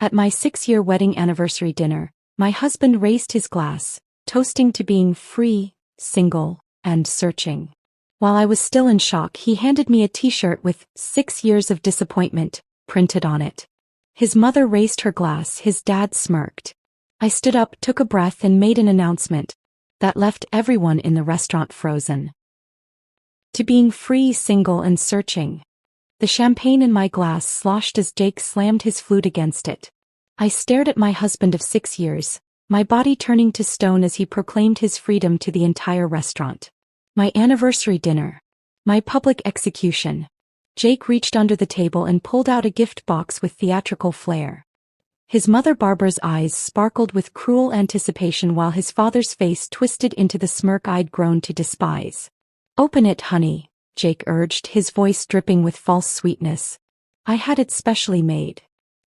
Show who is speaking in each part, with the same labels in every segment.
Speaker 1: At my 6-year wedding anniversary dinner, my husband raised his glass, toasting to being free, single, and searching. While I was still in shock, he handed me a t-shirt with 6 years of disappointment printed on it. His mother raised her glass, his dad smirked. I stood up, took a breath, and made an announcement that left everyone in the restaurant frozen. To being free, single, and searching. The champagne in my glass sloshed as Jake slammed his flute against it. I stared at my husband of 6 years, my body turning to stone as he proclaimed his freedom to the entire restaurant. My anniversary dinner. My public execution. Jake reached under the table and pulled out a gift box with theatrical flair. His mother Barbara's eyes sparkled with cruel anticipation while his father's face twisted into the smirk I'd grown to despise. "Open it, honey," Jake urged, his voice dripping with false sweetness. I had it specially made.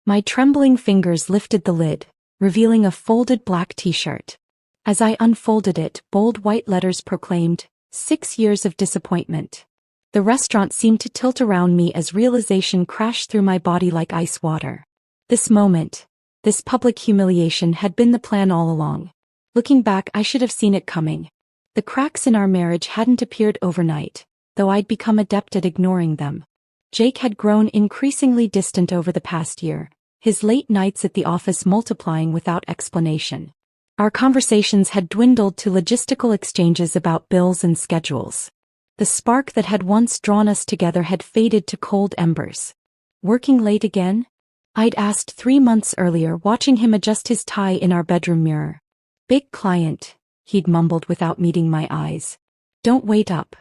Speaker 1: My trembling fingers lifted the lid, revealing a folded black t-shirt. As I unfolded it, bold white letters proclaimed, 6 years of disappointment. The restaurant seemed to tilt around me as realization crashed through my body like ice water. This moment, this public humiliation had been the plan all along. Looking back, I should have seen it coming. The cracks in our marriage hadn't appeared overnight, though I'd become adept at ignoring them. Jake had grown increasingly distant over the past year, his late nights at the office multiplying without explanation. Our conversations had dwindled to logistical exchanges about bills and schedules. The spark that had once drawn us together had faded to cold embers. Working late again? I'd asked 3 months earlier, watching him adjust his tie in our bedroom mirror. "Big client," he'd mumbled without meeting my eyes. "Don't wait up."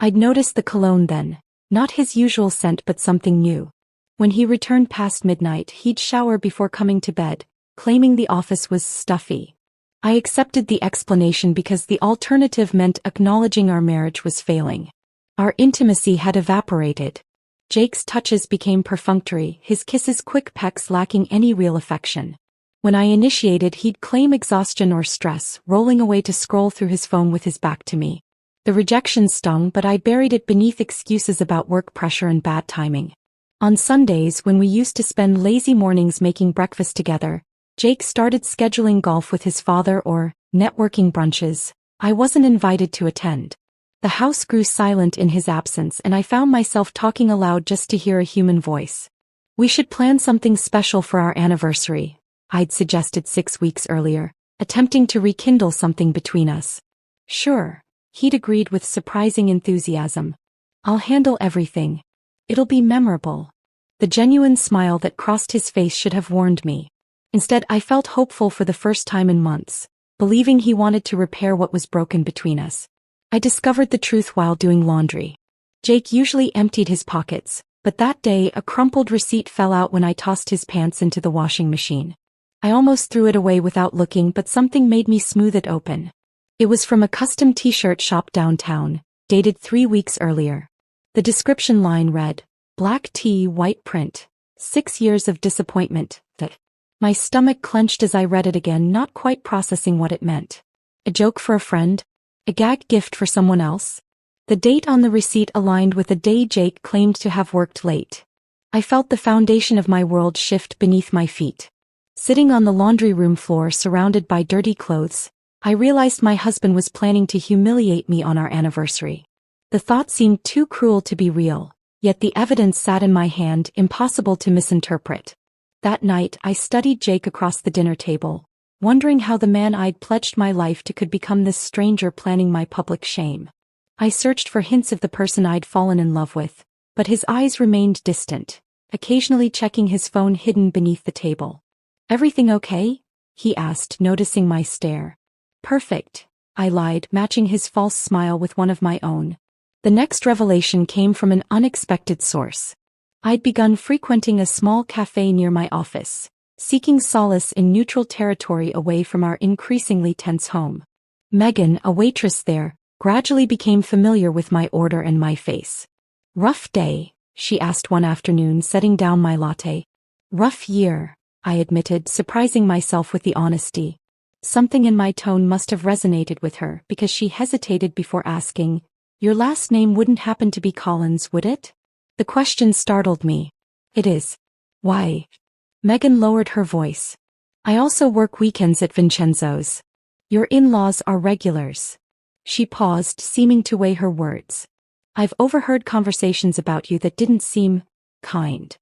Speaker 1: I'd noticed the cologne then, not his usual scent but something new. When he returned past midnight, he'd shower before coming to bed, claiming the office was stuffy. I accepted the explanation because the alternative meant acknowledging our marriage was failing. Our intimacy had evaporated. Jake's touches became perfunctory, his kisses quick pecks lacking any real affection. When I initiated, he'd claim exhaustion or stress, rolling away to scroll through his phone with his back to me. The rejection stung, but I buried it beneath excuses about work pressure and bad timing. On Sundays, when we used to spend lazy mornings making breakfast together, Jake started scheduling golf with his father or networking brunches I wasn't invited to attend. The house grew silent in his absence, and I found myself talking aloud just to hear a human voice. "We should plan something special for our anniversary," I'd suggested 6 weeks earlier, attempting to rekindle something between us. "Sure," he'd agreed with surprising enthusiasm. "I'll handle everything. It'll be memorable." The genuine smile that crossed his face should have warned me. Instead, I felt hopeful for the first time in months, believing he wanted to repair what was broken between us. I discovered the truth while doing laundry. Jake usually emptied his pockets, but that day a crumpled receipt fell out when I tossed his pants into the washing machine. I almost threw it away without looking, but something made me smooth it open. It was from a custom t-shirt shop downtown, dated 3 weeks earlier. The description line read, "Black tee, white print, 6 years of disappointment." My stomach clenched as I read it again, not quite processing what it meant. A joke for a friend? A gag gift for someone else? The date on the receipt aligned with the day Jake claimed to have worked late. I felt the foundation of my world shift beneath my feet. Sitting on the laundry room floor surrounded by dirty clothes, I realized my husband was planning to humiliate me on our anniversary. The thought seemed too cruel to be real, yet the evidence sat in my hand, impossible to misinterpret. That night, I studied Jake across the dinner table, wondering how the man I'd pledged my life to could become this stranger planning my public shame. I searched for hints of the person I'd fallen in love with, but his eyes remained distant, occasionally checking his phone hidden beneath the table. "Everything okay?" he asked, noticing my stare. "Perfect," I lied, matching his false smile with one of my own. The next revelation came from an unexpected source. I'd begun frequenting a small cafe near my office, seeking solace in neutral territory away from our increasingly tense home. Megan, a waitress there, gradually became familiar with my order and my face. "Rough day?" she asked one afternoon, setting down my latte. "Rough year," I admitted, surprising myself with the honesty. Something in my tone must have resonated with her, because she hesitated before asking, "Your last name wouldn't happen to be Collins, would it?" The question startled me. "It is." "Why?" Megan lowered her voice. I also work weekends at Vincenzo's. Your in-laws are regulars. She paused, seeming to weigh her words. I've overheard conversations about you that didn't seem kind.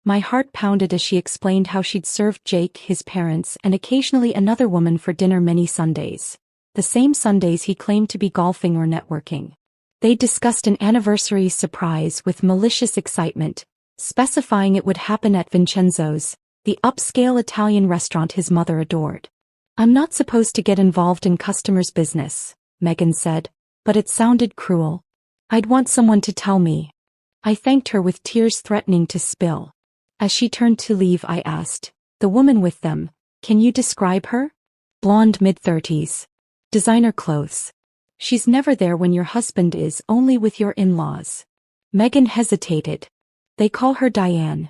Speaker 1: My heart pounded as she explained how she'd served Jake, his parents, and occasionally another woman for dinner many Sundays. The same Sundays he claimed to be golfing or networking. They discussed an anniversary surprise with malicious excitement, specifying it would happen at Vincenzo's, the upscale Italian restaurant his mother adored. I'm not supposed to get involved in customers' business, Megan said, but it sounded cruel. I'd want someone to tell me. I thanked her with tears threatening to spill. As she turned to leave, I asked, the woman with them, can you describe her? Blonde, mid-30s. Designer clothes. She's never there when your husband is, only with your in-laws. Megan hesitated. They call her Diane.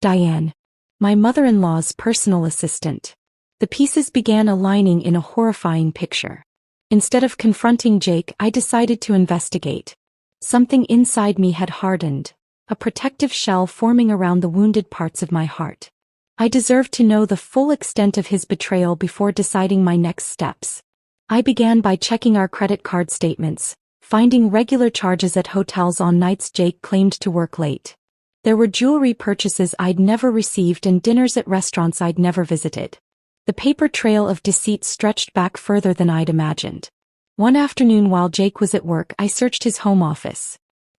Speaker 1: Diane. My mother-in-law's personal assistant. The pieces began aligning in a horrifying picture. Instead of confronting Jake, I decided to investigate. Something inside me had hardened, a protective shell forming around the wounded parts of my heart. I deserved to know the full extent of his betrayal before deciding my next steps. I began by checking our credit card statements, finding regular charges at hotels on nights Jake claimed to work late. There were jewelry purchases I'd never received and dinners at restaurants I'd never visited. The paper trail of deceit stretched back further than I'd imagined. One afternoon while Jake was at work, I searched his home office.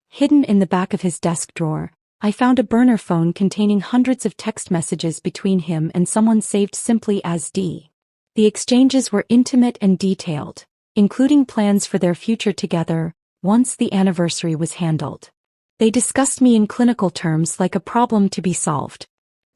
Speaker 1: Hidden in the back of his desk drawer, I found a burner phone containing hundreds of text messages between him and someone saved simply as D. The exchanges were intimate and detailed, including plans for their future together, once the anniversary was handled. They discussed me in clinical terms like a problem to be solved.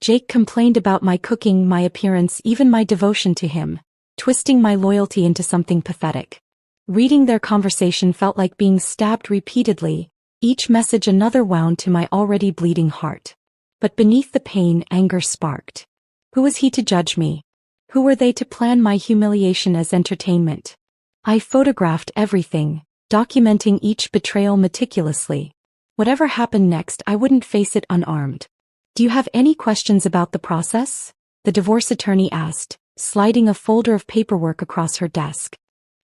Speaker 1: Jake complained about my cooking, my appearance, even my devotion to him, twisting my loyalty into something pathetic. Reading their conversation felt like being stabbed repeatedly, each message another wound to my already bleeding heart. But beneath the pain, anger sparked. Who was he to judge me? Who were they to plan my humiliation as entertainment? I photographed everything, documenting each betrayal meticulously. Whatever happened next, I wouldn't face it unarmed. Do you have any questions about the process? The divorce attorney asked, sliding a folder of paperwork across her desk.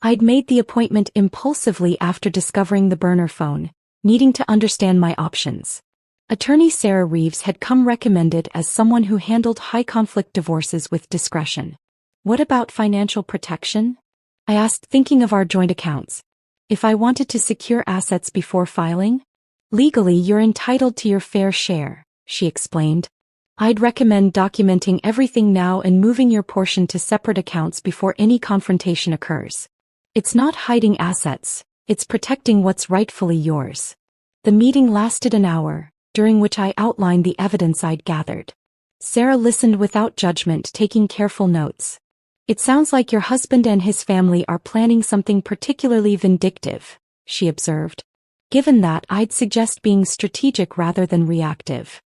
Speaker 1: I'd made the appointment impulsively after discovering the burner phone, needing to understand my options. Attorney Sarah Reeves had come recommended as someone who handled high-conflict divorces with discretion. What about financial protection? I asked, thinking of our joint accounts. If I wanted to secure assets before filing? Legally, you're entitled to your fair share, she explained. I'd recommend documenting everything now and moving your portion to separate accounts before any confrontation occurs. It's not hiding assets, it's protecting what's rightfully yours. The meeting lasted an hour, during which I outlined the evidence I'd gathered. Sarah listened without judgment, taking careful notes. It sounds like your husband and his family are planning something particularly vindictive, she observed. Given that, I'd suggest being strategic rather than reactive.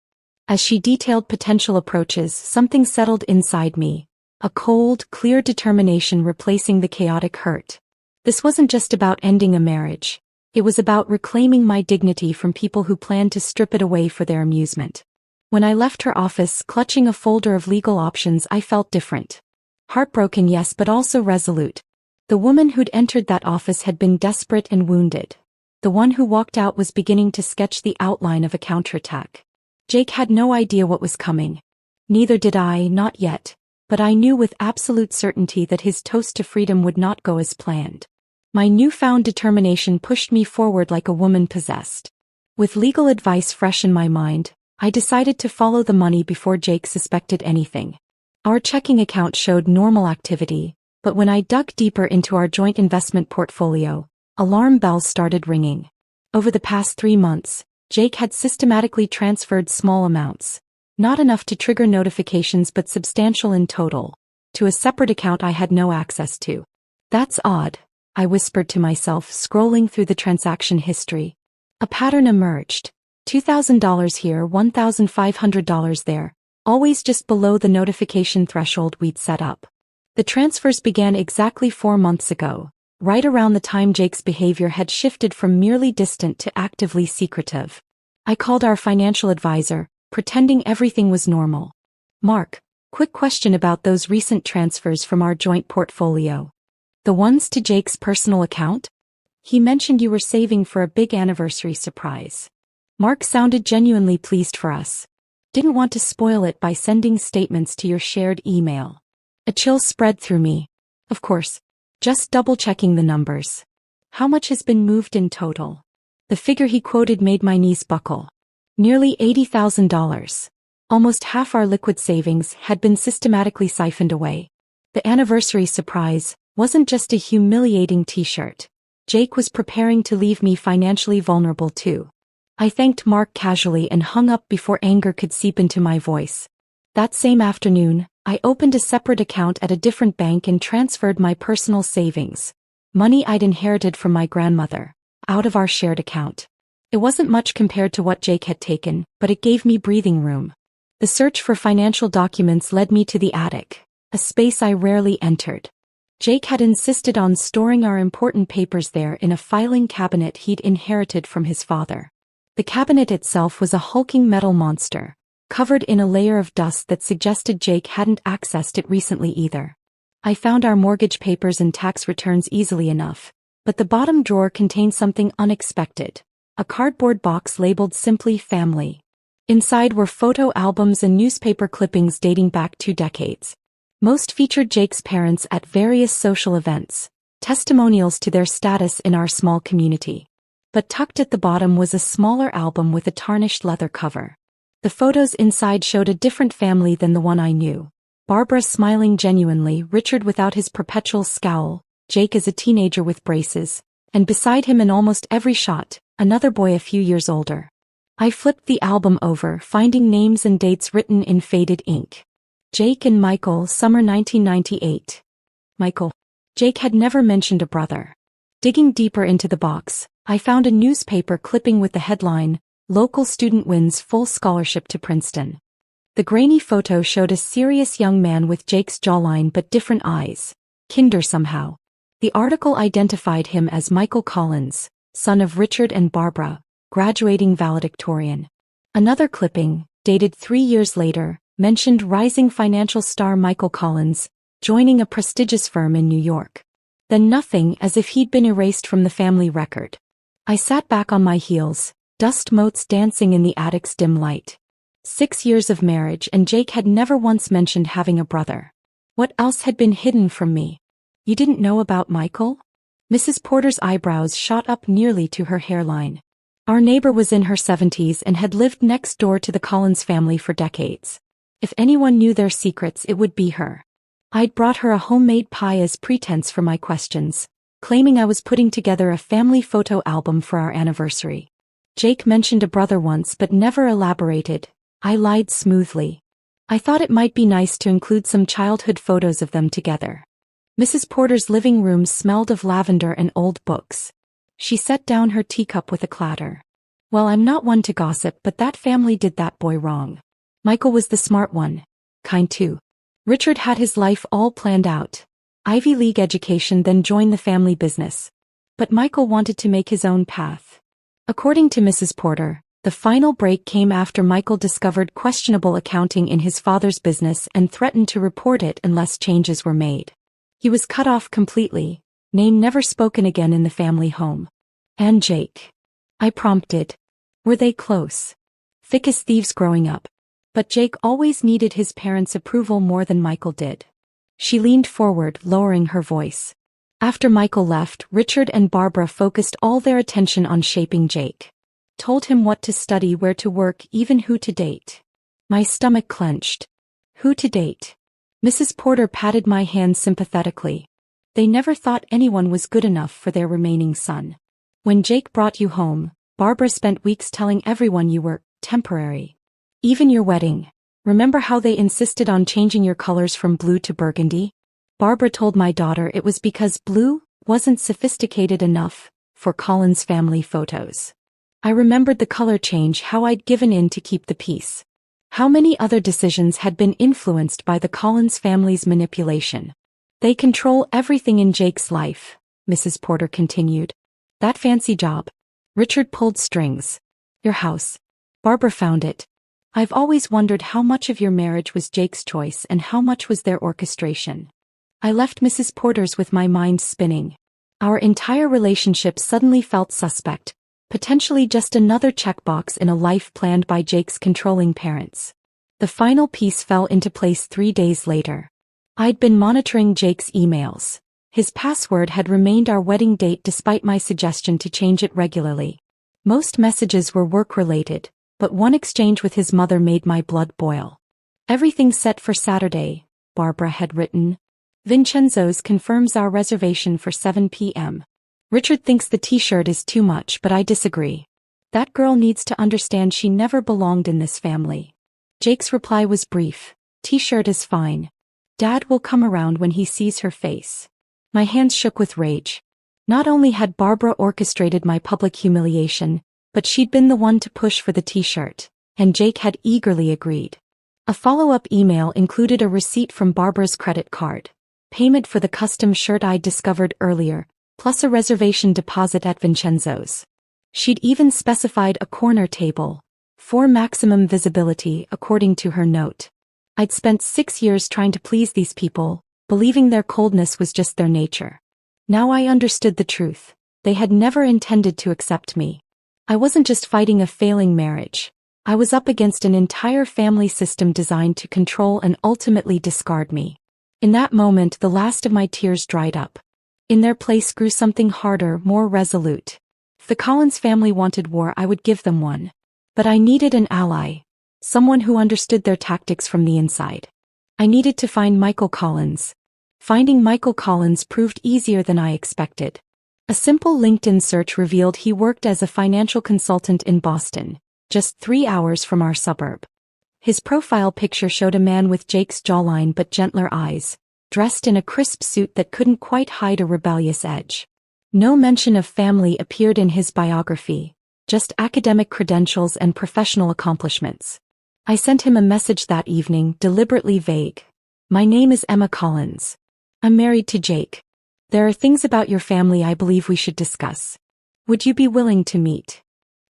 Speaker 1: As she detailed potential approaches, something settled inside me, a cold, clear determination replacing the chaotic hurt. This wasn't just about ending a marriage. It was about reclaiming my dignity from people who planned to strip it away for their amusement. When I left her office, clutching a folder of legal options, I felt different. Heartbroken, yes, but also resolute. The woman who'd entered that office had been desperate and wounded. The one who walked out was beginning to sketch the outline of a counterattack. Jake had no idea what was coming. Neither did I, not yet, but I knew with absolute certainty that his toast to freedom would not go as planned. My newfound determination pushed me forward like a woman possessed. With legal advice fresh in my mind, I decided to follow the money before Jake suspected anything. Our checking account showed normal activity, but when I dug deeper into our joint investment portfolio, alarm bells started ringing. Over the past 3 months, Jake had systematically transferred small amounts, not enough to trigger notifications but substantial in total, to a separate account I had no access to. That's odd, I whispered to myself, scrolling through the transaction history. A pattern emerged. $2,000 here, $1,500 there, always just below the notification threshold we'd set up. The transfers began exactly 4 months ago, right around the time Jake's behavior had shifted from merely distant to actively secretive. I called our financial advisor, pretending everything was normal. Mark, Quick question about those recent transfers from our joint portfolio. The ones to Jake's personal account? He mentioned you were saving for a big anniversary surprise. Mark sounded genuinely pleased for us. Didn't want to spoil it by sending statements to your shared email. A chill spread through me. Of course. Just double-checking the numbers. How much has been moved in total? The figure he quoted made my knees buckle. Nearly $80,000. Almost half our liquid savings had been systematically siphoned away. The anniversary surprise wasn't just a humiliating t-shirt. Jake was preparing to leave me financially vulnerable too. I thanked Mark casually and hung up before anger could seep into my voice. That same afternoon, I opened a separate account at a different bank and transferred my personal savings, money I'd inherited from my grandmother, out of our shared account. It wasn't much compared to what Jake had taken, but it gave me breathing room. The search for financial documents led me to the attic, a space I rarely entered. Jake had insisted on storing our important papers there in a filing cabinet he'd inherited from his father. The cabinet itself was a hulking metal monster, covered in a layer of dust that suggested Jake hadn't accessed it recently either. I found our mortgage papers and tax returns easily enough, but the bottom drawer contained something unexpected. A cardboard box labeled simply family. Inside were photo albums and newspaper clippings dating back 2 decades. Most featured Jake's parents at various social events, testimonials to their status in our small community. But tucked at the bottom was a smaller album with a tarnished leather cover. The photos inside showed a different family than the one I knew. Barbara smiling genuinely, Richard without his perpetual scowl, Jake as a teenager with braces, and beside him in almost every shot, another boy a few years older. I flipped the album over, finding names and dates written in faded ink. Jake and Michael, summer 1998. Michael. Jake had never mentioned a brother. Digging deeper into the box, I found a newspaper clipping with the headline, "Local Student Wins Full Scholarship to Princeton." The grainy photo showed a serious young man with Jake's jawline but different eyes. Kinder somehow. The article identified him as Michael Collins, son of Richard and Barbara, graduating valedictorian. Another clipping, dated 3 years later, mentioned rising financial star Michael Collins, joining a prestigious firm in New York. Then nothing, as if he'd been erased from the family record. I sat back on my heels, dust motes dancing in the attic's dim light. 6 years of marriage and Jake had never once mentioned having a brother. What else had been hidden from me? You didn't know about Michael? Mrs. Porter's eyebrows shot up nearly to her hairline. Our neighbor was in her 70s and had lived next door to the Collins family for decades. If anyone knew their secrets, it would be her. I'd brought her a homemade pie as pretense for my questions, claiming I was putting together a family photo album for our anniversary. Jake mentioned a brother once but never elaborated. I lied smoothly. I thought it might be nice to include some childhood photos of them together. Mrs. Porter's living room smelled of lavender and old books. She set down her teacup with a clatter. Well, I'm not one to gossip, but that family did that boy wrong. Michael was the smart one. Kind too. Richard had his life all planned out. Ivy League education, then joined the family business. But Michael wanted to make his own path. According to Mrs. Porter, the final break came after Michael discovered questionable accounting in his father's business and threatened to report it unless changes were made. He was cut off completely, name never spoken again in the family home. And Jake? I prompted. Were they close? Thick as thieves growing up. But Jake always needed his parents' approval more than Michael did. She leaned forward, lowering her voice. After Michael left, Richard and Barbara focused all their attention on shaping Jake. Told him what to study, where to work, even who to date. My stomach clenched. Who to date? Mrs. Porter patted my hand sympathetically. They never thought anyone was good enough for their remaining son. When Jake brought you home, Barbara spent weeks telling everyone you were temporary. Even your wedding. Remember how they insisted on changing your colors from blue to burgundy? Barbara told my daughter it was because blue wasn't sophisticated enough for Collins family photos. I remembered the color change, how I'd given in to keep the peace. How many other decisions had been influenced by the Collins family's manipulation. They control everything in Jake's life, Mrs. Porter continued. That fancy job. Richard pulled strings. Your house. Barbara found it. I've always wondered how much of your marriage was Jake's choice and how much was their orchestration. I left Mrs. Porter's with my mind spinning. Our entire relationship suddenly felt suspect, potentially just another checkbox in a life planned by Jake's controlling parents. The final piece fell into place 3 days later. I'd been monitoring Jake's emails. His password had remained our wedding date despite my suggestion to change it regularly. Most messages were work-related, but one exchange with his mother made my blood boil. "Everything's set for Saturday," Barbara had written. "Vincenzo's confirms our reservation for 7 p.m. Richard thinks the t-shirt is too much, but I disagree. That girl needs to understand she never belonged in this family." Jake's reply was brief. "T-shirt is fine. Dad will come around when he sees her face." My hands shook with rage. Not only had Barbara orchestrated my public humiliation, but she'd been the one to push for the t-shirt, and Jake had eagerly agreed. A follow-up email included a receipt from Barbara's credit card, payment for the custom shirt I'd discovered earlier, plus a reservation deposit at Vincenzo's. She'd even specified a corner table, for maximum visibility according to her note. I'd spent 6 years trying to please these people, believing their coldness was just their nature. Now I understood the truth. They had never intended to accept me. I wasn't just fighting a failing marriage. I was up against an entire family system designed to control and ultimately discard me. In that moment, the last of my tears dried up. In their place grew something harder, more resolute. If the Collins family wanted war, I would give them one. But I needed an ally. Someone who understood their tactics from the inside. I needed to find Michael Collins. Finding Michael Collins proved easier than I expected. A simple LinkedIn search revealed he worked as a financial consultant in Boston, just 3 hours from our suburb. His profile picture showed a man with Jake's jawline but gentler eyes, dressed in a crisp suit that couldn't quite hide a rebellious edge. No mention of family appeared in his biography, just academic credentials and professional accomplishments. I sent him a message that evening, deliberately vague. "My name is Emma Collins. I'm married to Jake. There are things about your family I believe we should discuss. Would you be willing to meet?"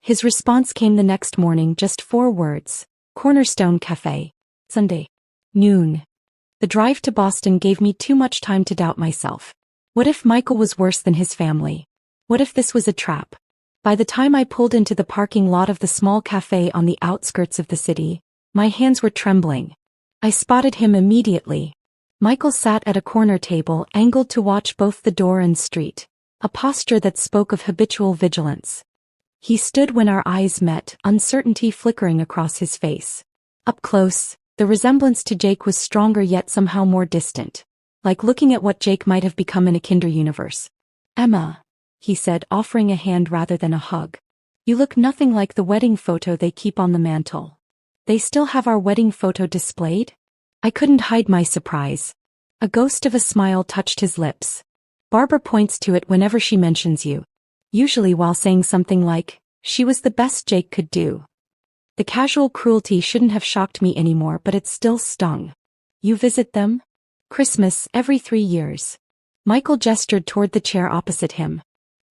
Speaker 1: His response came the next morning, just 4 words. "Cornerstone Cafe. Sunday. Noon." The drive to Boston gave me too much time to doubt myself. What if Michael was worse than his family? What if this was a trap? By the time I pulled into the parking lot of the small cafe on the outskirts of the city, my hands were trembling. I spotted him immediately. Michael sat at a corner table, angled to watch both the door and street, a posture that spoke of habitual vigilance. He stood when our eyes met, uncertainty flickering across his face. Up close, the resemblance to Jake was stronger yet somehow more distant, like looking at what Jake might have become in a kinder universe. "Emma," he said, offering a hand rather than a hug. "You look nothing like the wedding photo they keep on the mantle." "They still have our wedding photo displayed?" I couldn't hide my surprise. A ghost of a smile touched his lips. "Barbara points to it whenever she mentions you. Usually while saying something like, 'She was the best Jake could do.'" The casual cruelty shouldn't have shocked me anymore, but it still stung. "You visit them?" "Christmas, every 3 years. Michael gestured toward the chair opposite him.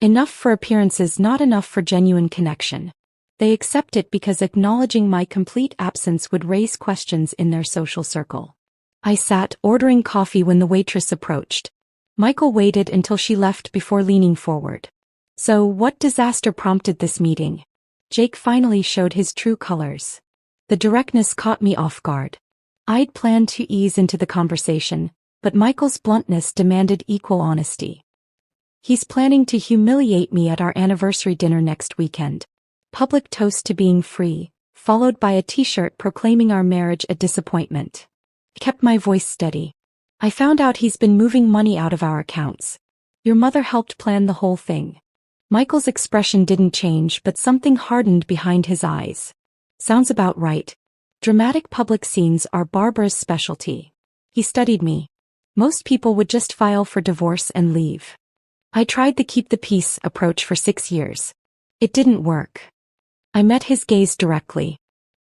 Speaker 1: "Enough for appearances, not enough for genuine connection. They accept it because acknowledging my complete absence would raise questions in their social circle." I sat, ordering coffee when the waitress approached. Michael waited until she left before leaning forward. "So, what disaster prompted this meeting?" Jake finally showed his true colors. The directness caught me off guard. I'd planned to ease into the conversation, but Michael's bluntness demanded equal honesty. "He's planning to humiliate me at our anniversary dinner next weekend. Public toast to being free, followed by a t-shirt proclaiming our marriage a disappointment." Kept my voice steady. "I found out he's been moving money out of our accounts. Your mother helped plan the whole thing." Michael's expression didn't change, but something hardened behind his eyes. "Sounds about right. Dramatic public scenes are Barbara's specialty." He studied me. "Most people would just file for divorce and leave. I tried the keep the peace approach for 6 years. It didn't work." I met his gaze directly.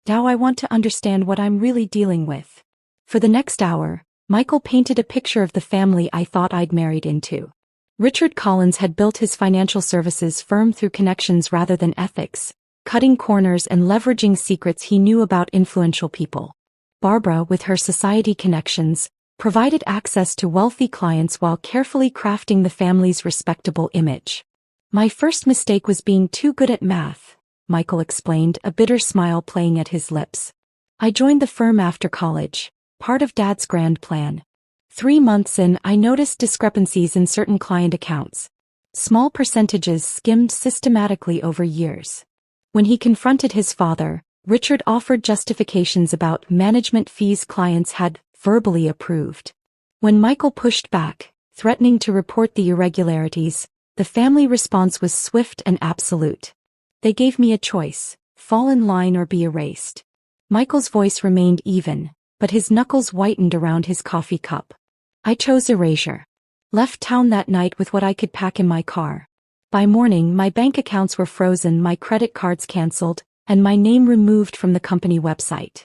Speaker 1: "Now I want to understand what I'm really dealing with." For the next hour, Michael painted a picture of the family I thought I'd married into. Richard Collins had built his financial services firm through connections rather than ethics, cutting corners and leveraging secrets he knew about influential people. Barbara, with her society connections, provided access to wealthy clients while carefully crafting the family's respectable image. My first mistake was being too good at math, Michael explained, a bitter smile playing at his lips. I joined the firm after college, part of Dad's grand plan. 3 months in, I noticed discrepancies in certain client accounts. Small percentages skimmed systematically over years. When he confronted his father, Richard offered justifications about management fees clients had verbally approved. When Michael pushed back, threatening to report the irregularities, the family response was swift and absolute. They gave me a choice: fall in line or be erased. Michael's voice remained even, but his knuckles whitened around his coffee cup. I chose erasure. Left town that night with what I could pack in my car. By morning, my bank accounts were frozen, my credit cards canceled, and my name removed from the company website.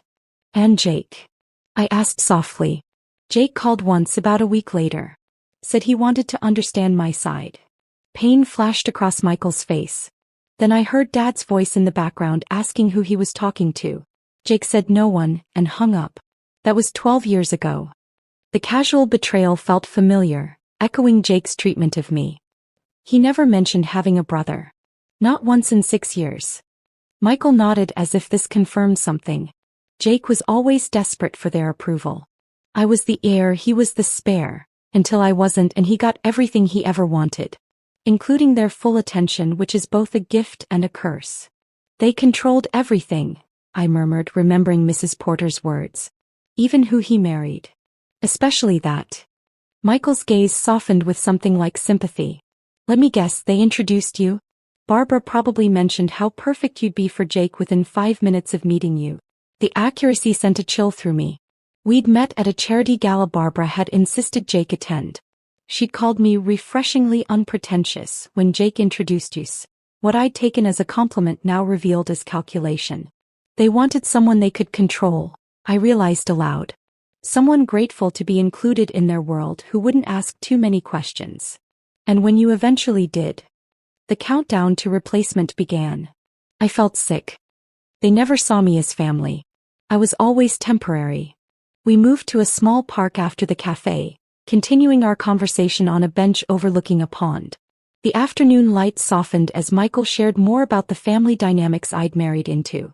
Speaker 1: And Jake? I asked softly. Jake called once about a week later. Said he wanted to understand my side. Pain flashed across Michael's face. Then I heard Dad's voice in the background asking who he was talking to. Jake said no one, and hung up. That was 12 years ago. The casual betrayal felt familiar, echoing Jake's treatment of me. He never mentioned having a brother. Not once in 6 years. Michael nodded as if this confirmed something. Jake was always desperate for their approval. I was the heir, he was the spare, until I wasn't, and he got everything he ever wanted. Including their full attention, which is both a gift and a curse. They controlled everything, I murmured, remembering Mrs. Porter's words. Even who he married. Especially that. Michael's gaze softened with something like sympathy. Let me guess, they introduced you? Barbara probably mentioned how perfect you'd be for Jake within 5 minutes of meeting you. The accuracy sent a chill through me. We'd met at a charity gala Barbara had insisted Jake attend. She'd called me refreshingly unpretentious when Jake introduced us. What I'd taken as a compliment now revealed as calculation. They wanted someone they could control, I realized aloud. Someone grateful to be included in their world who wouldn't ask too many questions. And when you eventually did, the countdown to replacement began. I felt sick. They never saw me as family. I was always temporary. We moved to a small park after the cafe, continuing our conversation on a bench overlooking a pond. The afternoon light softened as Michael shared more about the family dynamics I'd married into.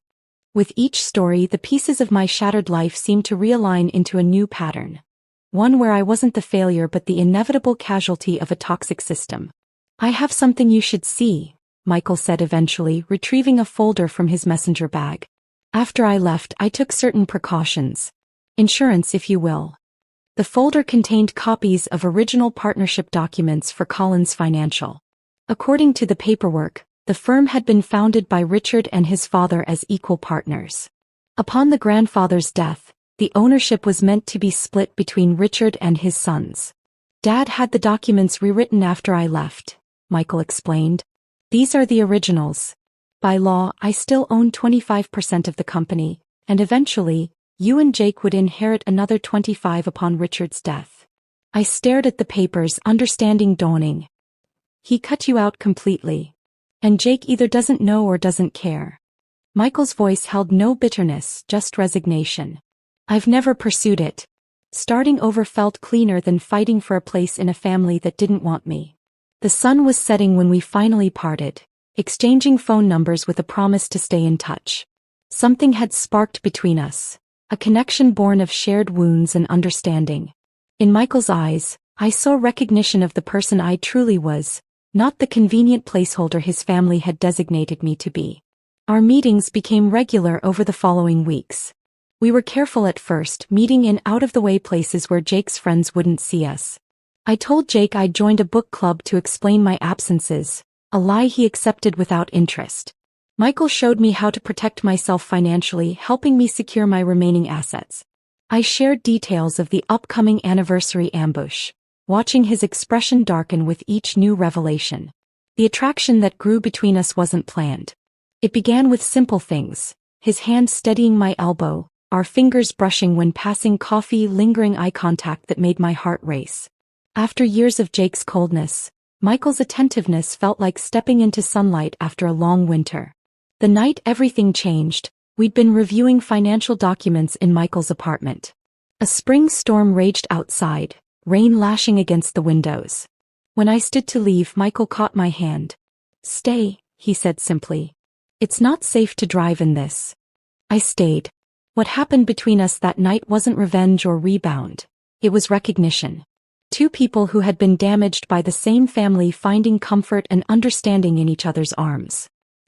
Speaker 1: With each story, the pieces of my shattered life seemed to realign into a new pattern. One where I wasn't the failure but the inevitable casualty of a toxic system. I have something you should see, Michael said eventually, retrieving a folder from his messenger bag. After I left, I took certain precautions. Insurance, if you will. The folder contained copies of original partnership documents for Collins Financial. According to the paperwork, the firm had been founded by Richard and his father as equal partners. Upon the grandfather's death, the ownership was meant to be split between Richard and his sons. Dad had the documents rewritten after I left, Michael explained. These are the originals. By law, I still own 25% of the company, and eventually, you and Jake would inherit another 25 upon Richard's death. I stared at the papers, understanding dawning. He cut you out completely. And Jake either doesn't know or doesn't care. Michael's voice held no bitterness, just resignation. I've never pursued it. Starting over felt cleaner than fighting for a place in a family that didn't want me. The sun was setting when we finally parted, exchanging phone numbers with a promise to stay in touch. Something had sparked between us. A connection born of shared wounds and understanding. In Michael's eyes, I saw recognition of the person I truly was, not the convenient placeholder his family had designated me to be. Our meetings became regular over the following weeks. We were careful at first, meeting in out-of-the-way places where Jake's friends wouldn't see us. I told Jake I'd joined a book club to explain my absences, a lie he accepted without interest. Michael showed me how to protect myself financially, helping me secure my remaining assets. I shared details of the upcoming anniversary ambush, watching his expression darken with each new revelation. The attraction that grew between us wasn't planned. It began with simple things, his hand steadying my elbow, our fingers brushing when passing coffee, lingering eye contact that made my heart race. After years of Jake's coldness, Michael's attentiveness felt like stepping into sunlight after a long winter. The night everything changed, we'd been reviewing financial documents in Michael's apartment. A spring storm raged outside, rain lashing against the windows. When I stood to leave, Michael caught my hand. "Stay," he said simply. "It's not safe to drive in this." I stayed. What happened between us that night wasn't revenge or rebound. It was recognition. Two people who had been damaged by the same family finding comfort and understanding in each other's arms.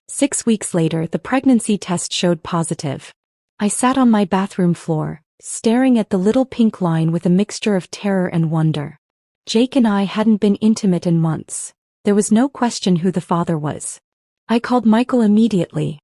Speaker 1: 6 weeks later, the pregnancy test showed positive. I sat on my bathroom floor, staring at the little pink line with a mixture of terror and wonder. Jake and I hadn't been intimate in months. There was no question who the father was. I called Michael immediately.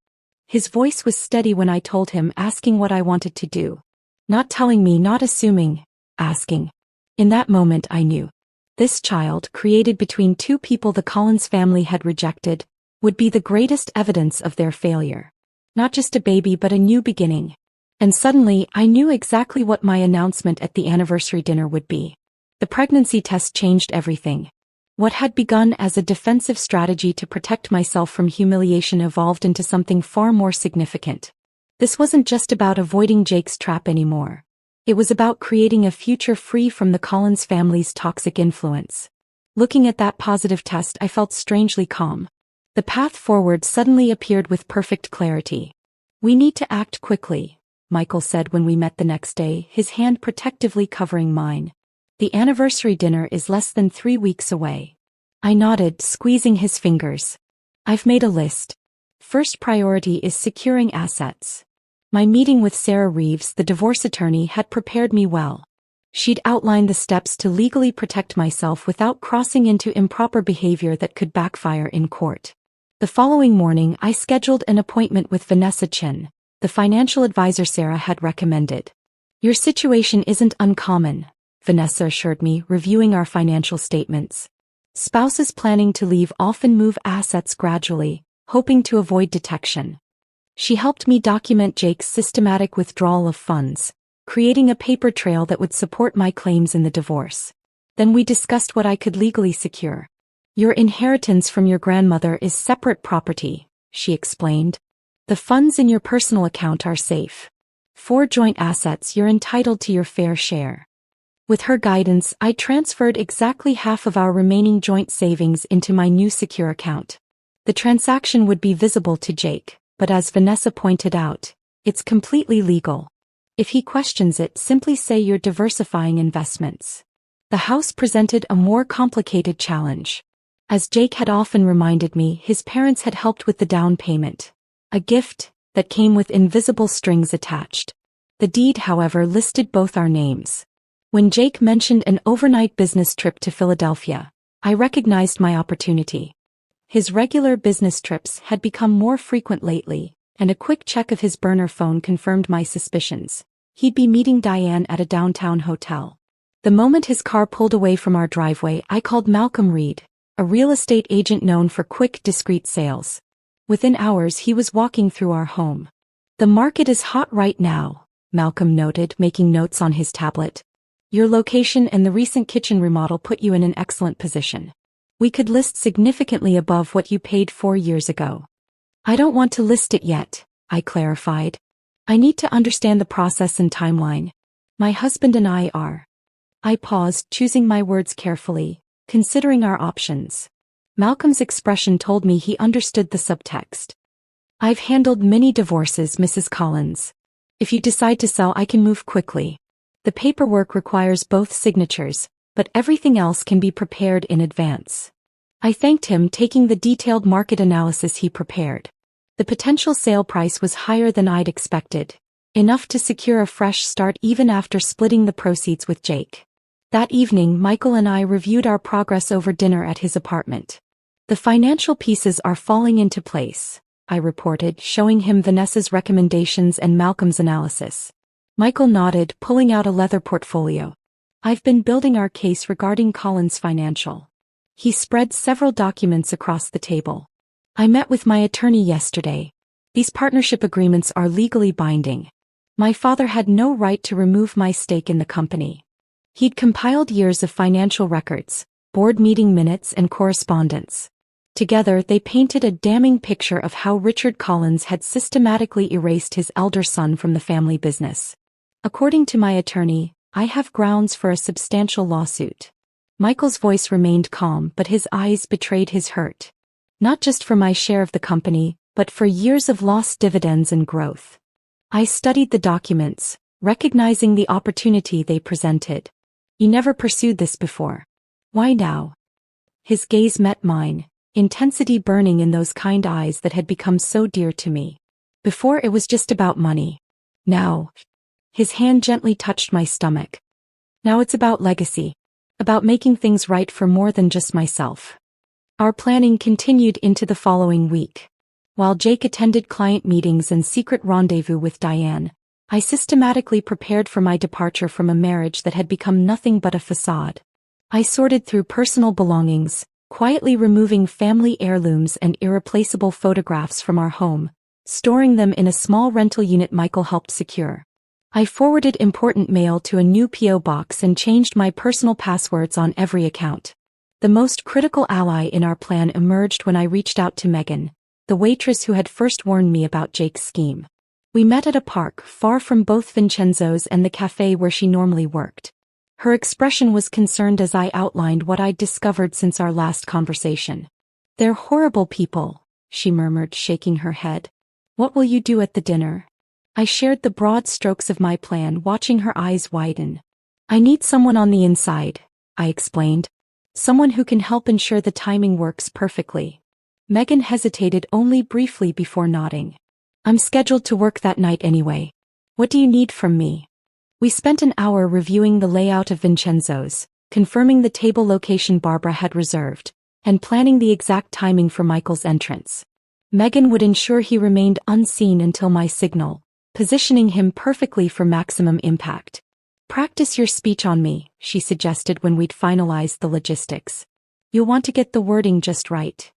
Speaker 1: His voice was steady when I told him, asking what I wanted to do. Not telling me, not assuming, asking. In that moment I knew. This child, created between two people the Collins family had rejected, would be the greatest evidence of their failure. Not just a baby but a new beginning. And suddenly I knew exactly what my announcement at the anniversary dinner would be. The pregnancy test changed everything. What had begun as a defensive strategy to protect myself from humiliation evolved into something far more significant. This wasn't just about avoiding Jake's trap anymore. It was about creating a future free from the Collins family's toxic influence. Looking at that positive test, I felt strangely calm. The path forward suddenly appeared with perfect clarity. "We need to act quickly," Michael said when we met the next day, his hand protectively covering mine. "The anniversary dinner is less than 3 weeks away." I nodded, squeezing his fingers. "I've made a list. First priority is securing assets." My meeting with Sarah Reeves, the divorce attorney, had prepared me well. She'd outlined the steps to legally protect myself without crossing into improper behavior that could backfire in court. The following morning, I scheduled an appointment with Vanessa Chin, the financial advisor Sarah had recommended. "Your situation isn't uncommon," Vanessa assured me, reviewing our financial statements. "Spouses planning to leave often move assets gradually, hoping to avoid detection." She helped me document Jake's systematic withdrawal of funds, creating a paper trail that would support my claims in the divorce. Then we discussed what I could legally secure. "Your inheritance from your grandmother is separate property," she explained. "The funds in your personal account are safe. For joint assets, you're entitled to your fair share." With her guidance, I transferred exactly half of our remaining joint savings into my new secure account. The transaction would be visible to Jake, but as Vanessa pointed out, it's completely legal. If he questions it, simply say you're diversifying investments. The house presented a more complicated challenge. As Jake had often reminded me, his parents had helped with the down payment. A gift that came with invisible strings attached. The deed, however, listed both our names. When Jake mentioned an overnight business trip to Philadelphia, I recognized my opportunity. His regular business trips had become more frequent lately, and a quick check of his burner phone confirmed my suspicions. He'd be meeting Diane at a downtown hotel. The moment his car pulled away from our driveway, I called Malcolm Reed, a real estate agent known for quick, discreet sales. Within hours, he was walking through our home. "The market is hot right now," Malcolm noted, making notes on his tablet. "Your location and the recent kitchen remodel put you in an excellent position. We could list significantly above what you paid 4 years ago." "I don't want to list it yet," I clarified. "I need to understand the process and timeline. My husband and I are." I paused, choosing my words carefully, considering our options. Malcolm's expression told me he understood the subtext. "I've handled many divorces, Mrs. Collins. If you decide to sell, I can move quickly. The paperwork requires both signatures, but everything else can be prepared in advance." I thanked him, taking the detailed market analysis he prepared. The potential sale price was higher than I'd expected, enough to secure a fresh start even after splitting the proceeds with Jake. That evening, Michael and I reviewed our progress over dinner at his apartment. "The financial pieces are falling into place," I reported, showing him Vanessa's recommendations and Malcolm's analysis. Michael nodded, pulling out a leather portfolio. "I've been building our case regarding Collins Financial." He spread several documents across the table. "I met with my attorney yesterday. These partnership agreements are legally binding. My father had no right to remove my stake in the company. He'd compiled years of financial records, board meeting minutes and correspondence. Together they painted a damning picture of how Richard Collins had systematically erased his elder son from the family business. According to my attorney, I have grounds for a substantial lawsuit. Michael's voice remained calm, but his eyes betrayed his hurt. Not just for my share of the company, but for years of lost dividends and growth. I studied the documents, recognizing the opportunity they presented. You never pursued this before. Why now? His gaze met mine, intensity burning in those kind eyes that had become so dear to me. Before it was just about money. Now, his hand gently touched my stomach. Now it's about legacy. About making things right for more than just myself. Our planning continued into the following week. While Jake attended client meetings and secret rendezvous with Diane, I systematically prepared for my departure from a marriage that had become nothing but a facade. I sorted through personal belongings, quietly removing family heirlooms and irreplaceable photographs from our home, storing them in a small rental unit Michael helped secure. I forwarded important mail to a new P.O. box and changed my personal passwords on every account. The most critical ally in our plan emerged when I reached out to Megan, the waitress who had first warned me about Jake's scheme. We met at a park far from both Vincenzo's and the cafe where she normally worked. Her expression was concerned as I outlined what I'd discovered since our last conversation. "They're horrible people," she murmured, shaking her head. "What will you do at the dinner?" I shared the broad strokes of my plan, watching her eyes widen. "I need someone on the inside," I explained. "Someone who can help ensure the timing works perfectly." Megan hesitated only briefly before nodding. "I'm scheduled to work that night anyway. What do you need from me?" We spent an hour reviewing the layout of Vincenzo's, confirming the table location Barbara had reserved, and planning the exact timing for Michael's entrance. Megan would ensure he remained unseen until my signal, positioning him perfectly for maximum impact. "Practice your speech on me," she suggested when we'd finalized the logistics. "You'll want to get the wording just right."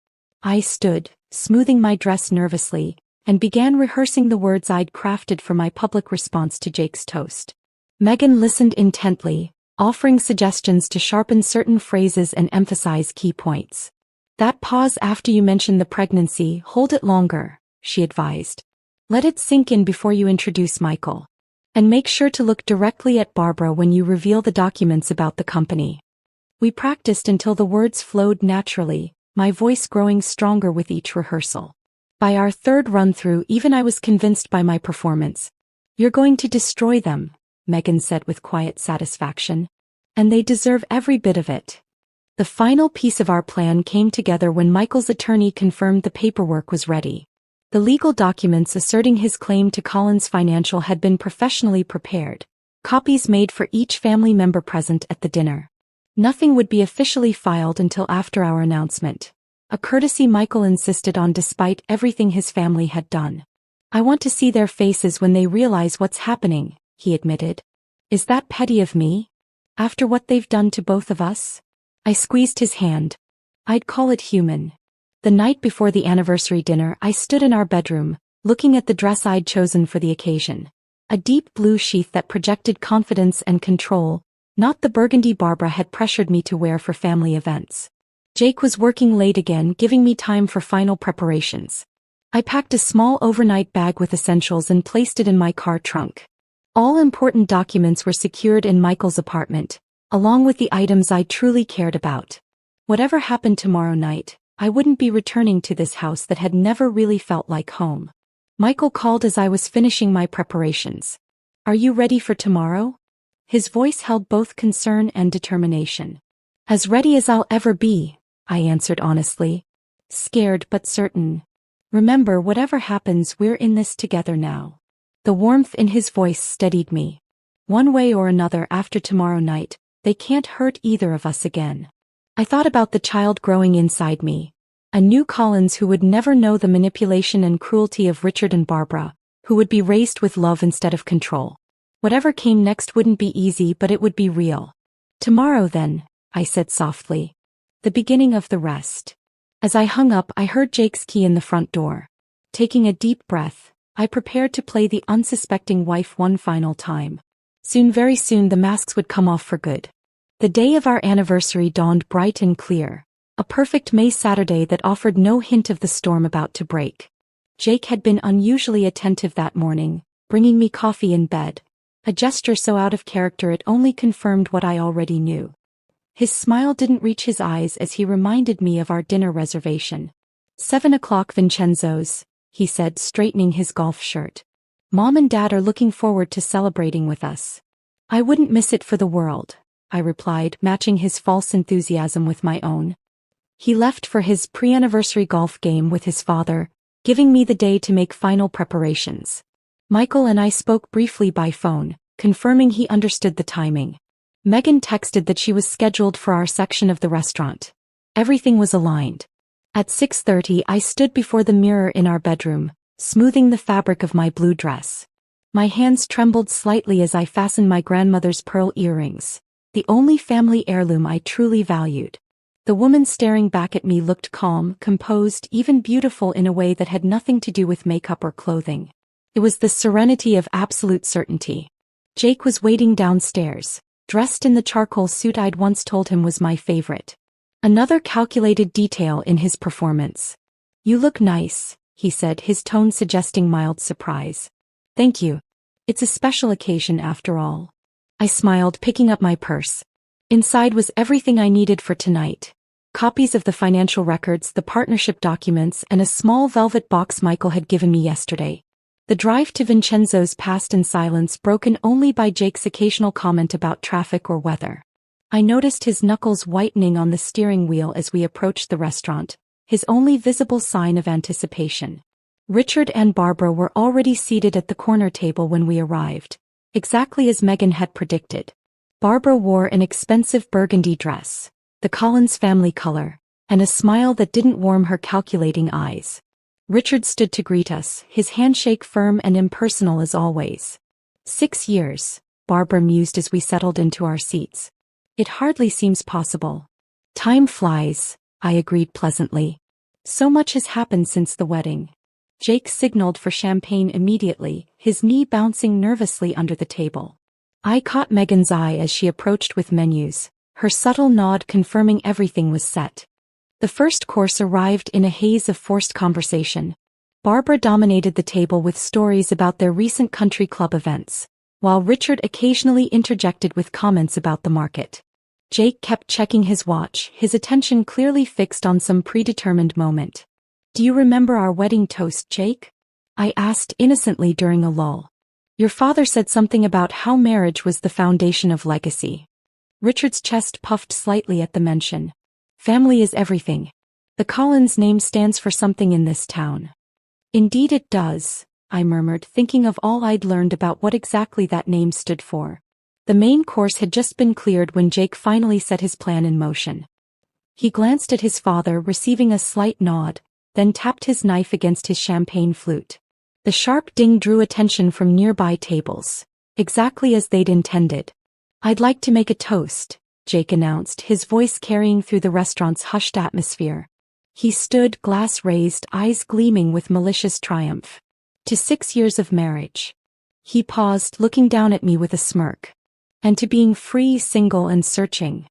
Speaker 1: I stood, smoothing my dress nervously, and began rehearsing the words I'd crafted for my public response to Jake's toast. Megan listened intently, offering suggestions to sharpen certain phrases and emphasize key points. "That pause after you mention the pregnancy, hold it longer," she advised. "Let it sink in before you introduce Michael. And make sure to look directly at Barbara when you reveal the documents about the company." We practiced until the words flowed naturally, my voice growing stronger with each rehearsal. By our third run-through, even I was convinced by my performance. "You're going to destroy them," Megan said with quiet satisfaction. "And they deserve every bit of it." The final piece of our plan came together when Michael's attorney confirmed the paperwork was ready. The legal documents asserting his claim to Collins Financial had been professionally prepared, copies made for each family member present at the dinner. Nothing would be officially filed until after our announcement, a courtesy Michael insisted on despite everything his family had done. "I want to see their faces when they realize what's happening," he admitted. "Is that petty of me? After what they've done to both of us?" I squeezed his hand. "I'd call it human." The night before the anniversary dinner, I stood in our bedroom, looking at the dress I'd chosen for the occasion. A deep blue sheath that projected confidence and control, not the burgundy Barbara had pressured me to wear for family events. Jake was working late again, giving me time for final preparations. I packed a small overnight bag with essentials and placed it in my car trunk. All important documents were secured in Michael's apartment, along with the items I truly cared about. Whatever happened tomorrow night, I wouldn't be returning to this house that had never really felt like home. Michael called as I was finishing my preparations. "Are you ready for tomorrow?" His voice held both concern and determination. "As ready as I'll ever be," I answered honestly. "Scared but certain. Remember, whatever happens, we're in this together now." The warmth in his voice steadied me. One way or another, after tomorrow night, they can't hurt either of us again. I thought about the child growing inside me. A new Collins who would never know the manipulation and cruelty of Richard and Barbara, who would be raised with love instead of control. Whatever came next wouldn't be easy, but it would be real. "Tomorrow then," I said softly. "The beginning of the rest." As I hung up, I heard Jake's key in the front door. Taking a deep breath, I prepared to play the unsuspecting wife one final time. Soon, very soon, the masks would come off for good. The day of our anniversary dawned bright and clear. A perfect May Saturday that offered no hint of the storm about to break. Jake had been unusually attentive that morning, bringing me coffee in bed, a gesture so out of character it only confirmed what I already knew. His smile didn't reach his eyes as he reminded me of our dinner reservation. 7 o'clock Vincenzo's, he said, straightening his golf shirt. Mom and Dad are looking forward to celebrating with us. I wouldn't miss it for the world, I replied, matching his false enthusiasm with my own. He left for his pre-anniversary golf game with his father, giving me the day to make final preparations. Michael and I spoke briefly by phone, confirming he understood the timing. Megan texted that she was scheduled for our section of the restaurant. Everything was aligned. At 6:30 I stood before the mirror in our bedroom, smoothing the fabric of my blue dress. My hands trembled slightly as I fastened my grandmother's pearl earrings, the only family heirloom I truly valued. The woman staring back at me looked calm, composed, even beautiful in a way that had nothing to do with makeup or clothing. It was the serenity of absolute certainty. Jake was waiting downstairs, dressed in the charcoal suit I'd once told him was my favorite. Another calculated detail in his performance. "You look nice," he said, his tone suggesting mild surprise. "Thank you. It's a special occasion after all." I smiled, picking up my purse. Inside was everything I needed for tonight. Copies of the financial records, the partnership documents, and a small velvet box Michael had given me yesterday. The drive to Vincenzo's passed in silence, broken only by Jake's occasional comment about traffic or weather. I noticed his knuckles whitening on the steering wheel as we approached the restaurant, his only visible sign of anticipation. Richard and Barbara were already seated at the corner table when we arrived, exactly as Megan had predicted. Barbara wore an expensive burgundy dress, the Collins family color, and a smile that didn't warm her calculating eyes. Richard stood to greet us, his handshake firm and impersonal as always. 6 years, Barbara mused as we settled into our seats. It hardly seems possible. Time flies, I agreed pleasantly. So much has happened since the wedding. Jake signaled for champagne immediately, his knee bouncing nervously under the table. I caught Megan's eye as she approached with menus, her subtle nod confirming everything was set. The first course arrived in a haze of forced conversation. Barbara dominated the table with stories about their recent country club events, while Richard occasionally interjected with comments about the market. Jake kept checking his watch, his attention clearly fixed on some predetermined moment. "Do you remember our wedding toast, Jake?" I asked innocently during a lull. "Your father said something about how marriage was the foundation of legacy." Richard's chest puffed slightly at the mention. "Family is everything. The Collins name stands for something in this town." "Indeed it does," I murmured, thinking of all I'd learned about what exactly that name stood for. The main course had just been cleared when Jake finally set his plan in motion. He glanced at his father, receiving a slight nod, then tapped his knife against his champagne flute. The sharp ding drew attention from nearby tables, exactly as they'd intended. "I'd like to make a toast," Jake announced, his voice carrying through the restaurant's hushed atmosphere. He stood, glass raised, eyes gleaming with malicious triumph. "To 6 years of marriage." He paused, looking down at me with a smirk. "And to being free, single, and searching."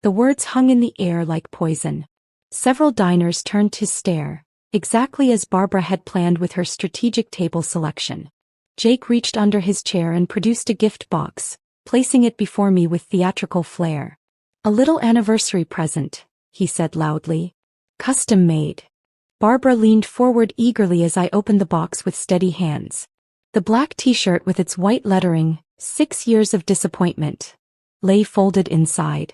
Speaker 1: The words hung in the air like poison. Several diners turned to stare, exactly as Barbara had planned with her strategic table selection. Jake reached under his chair and produced a gift box, placing it before me with theatrical flair. "A little anniversary present," he said loudly. "Custom made." Barbara leaned forward eagerly as I opened the box with steady hands. The black t-shirt with its white lettering, 6 years of disappointment, lay folded inside.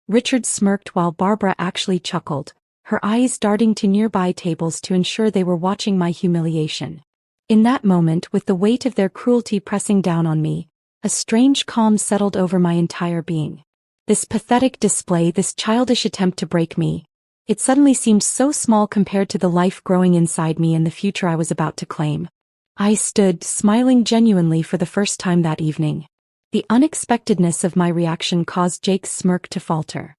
Speaker 1: Richard smirked while Barbara actually chuckled, her eyes darting to nearby tables to ensure they were watching my humiliation. In that moment, with the weight of their cruelty pressing down on me, a strange calm settled over my entire being. This pathetic display, this childish attempt to break me, it suddenly seemed so small compared to the life growing inside me and the future I was about to claim. I stood, smiling genuinely for the first time that evening. The unexpectedness of my reaction caused Jake's smirk to falter.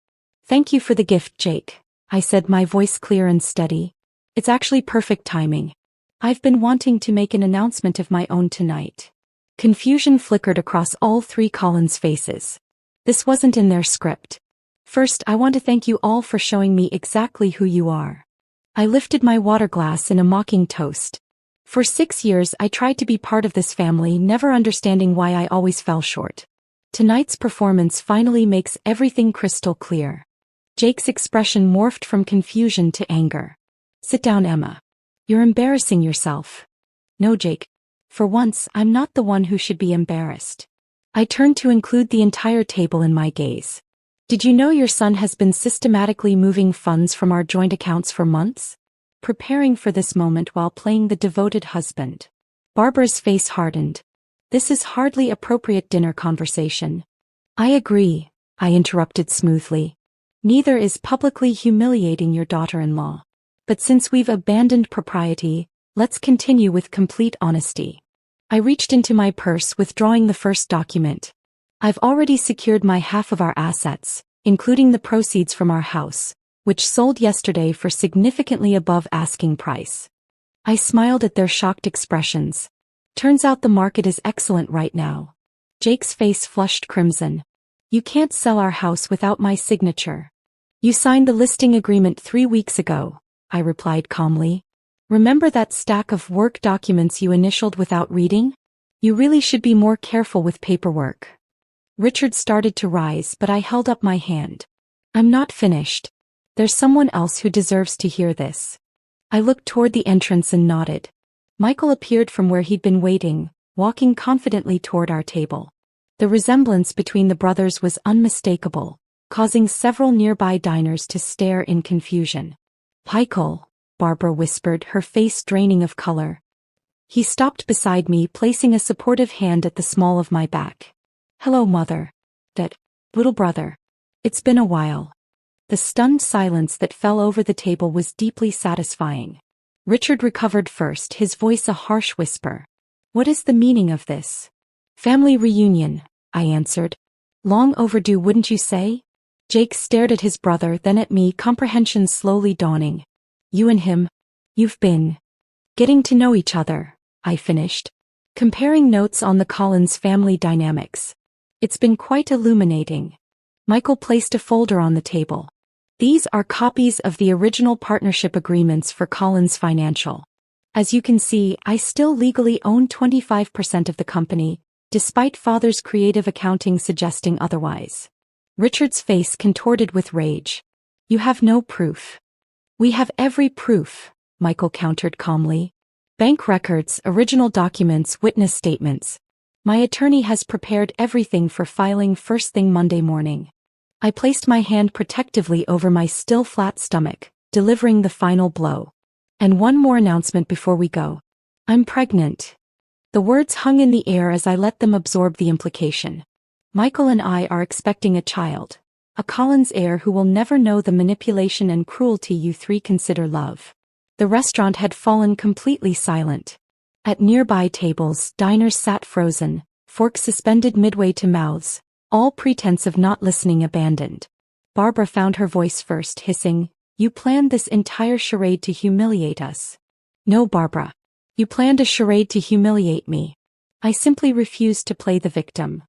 Speaker 1: "Thank you for the gift, Jake," I said, my voice clear and steady. "It's actually perfect timing. I've been wanting to make an announcement of my own tonight." Confusion flickered across all 3 Collins faces. This wasn't in their script. First, I want to thank you all for showing me exactly who you are. I lifted my water glass in a mocking toast. For 6 years I tried to be part of this family, never understanding why I always fell short. Tonight's performance finally makes everything crystal clear. Jake's expression morphed from confusion to anger. Sit down, Emma. You're embarrassing yourself. No, Jake. For once, I'm not the one who should be embarrassed. I turned to include the entire table in my gaze. Did you know your son has been systematically moving funds from our joint accounts for months? Preparing for this moment while playing the devoted husband. Barbara's face hardened. This is hardly appropriate dinner conversation. I agree, I interrupted smoothly. Neither is publicly humiliating your daughter-in-law. But since we've abandoned propriety, let's continue with complete honesty. I reached into my purse, withdrawing the first document. I've already secured my half of our assets, including the proceeds from our house, which sold yesterday for significantly above asking price. I smiled at their shocked expressions. Turns out the market is excellent right now. Jake's face flushed crimson. You can't sell our house without my signature. You signed the listing agreement 3 weeks ago, I replied calmly. Remember that stack of work documents you initialed without reading? You really should be more careful with paperwork. Richard started to rise, but I held up my hand. I'm not finished. There's someone else who deserves to hear this. I looked toward the entrance and nodded. Michael appeared from where he'd been waiting, walking confidently toward our table. The resemblance between the brothers was unmistakable, causing several nearby diners to stare in confusion. Michael, Barbara whispered, her face draining of color. He stopped beside me, placing a supportive hand at the small of my back. Hello, Mother. That little brother. It's been a while. The stunned silence that fell over the table was deeply satisfying. Richard recovered first, his voice a harsh whisper. What is the meaning of this? Family reunion, I answered. Long overdue, wouldn't you say? Jake stared at his brother, then at me, comprehension slowly dawning. You and him, you've been getting to know each other, I finished. Comparing notes on the Collins family dynamics. It's been quite illuminating. Michael placed a folder on the table. These are copies of the original partnership agreements for Collins Financial. As you can see, I still legally own 25% of the company, despite Father's creative accounting suggesting otherwise. Richard's face contorted with rage. You have no proof. We have every proof, Michael countered calmly. Bank records, original documents, witness statements. My attorney has prepared everything for filing first thing Monday morning. I placed my hand protectively over my still flat stomach, delivering the final blow. And one more announcement before we go. I'm pregnant. The words hung in the air as I let them absorb the implication. Michael and I are expecting a child. A Collins heir who will never know the manipulation and cruelty you three consider love. The restaurant had fallen completely silent. At nearby tables, diners sat frozen, forks suspended midway to mouths, all pretense of not listening abandoned. Barbara found her voice first, hissing, You planned this entire charade to humiliate us. No, Barbara. You planned a charade to humiliate me. I simply refused to play the victim.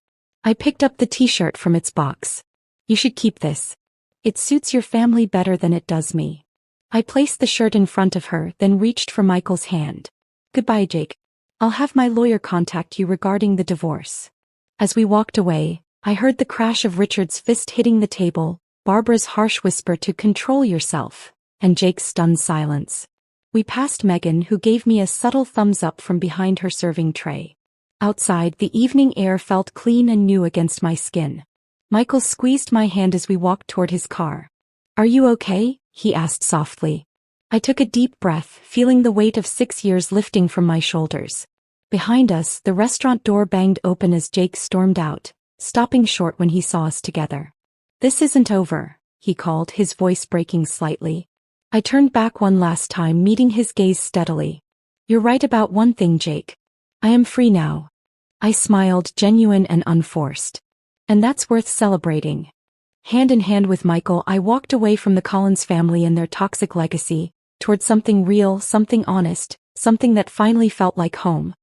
Speaker 1: I picked up the t-shirt from its box. You should keep this. It suits your family better than it does me. I placed the shirt in front of her, then reached for Michael's hand. Goodbye, Jake. I'll have my lawyer contact you regarding the divorce. As we walked away, I heard the crash of Richard's fist hitting the table, Barbara's harsh whisper to control yourself, and Jake's stunned silence. We passed Megan, who gave me a subtle thumbs up from behind her serving tray. Outside, the evening air felt clean and new against my skin. Michael squeezed my hand as we walked toward his car. Are you okay? He asked softly. I took a deep breath, feeling the weight of 6 years lifting from my shoulders. Behind us, the restaurant door banged open as Jake stormed out, stopping short when he saw us together. This isn't over, he called, his voice breaking slightly. I turned back one last time, meeting his gaze steadily. You're right about one thing, Jake. I am free now. I smiled, genuine and unforced. And that's worth celebrating. Hand in hand with Michael, I walked away from the Collins family and their toxic legacy, toward something real, something honest, something that finally felt like home.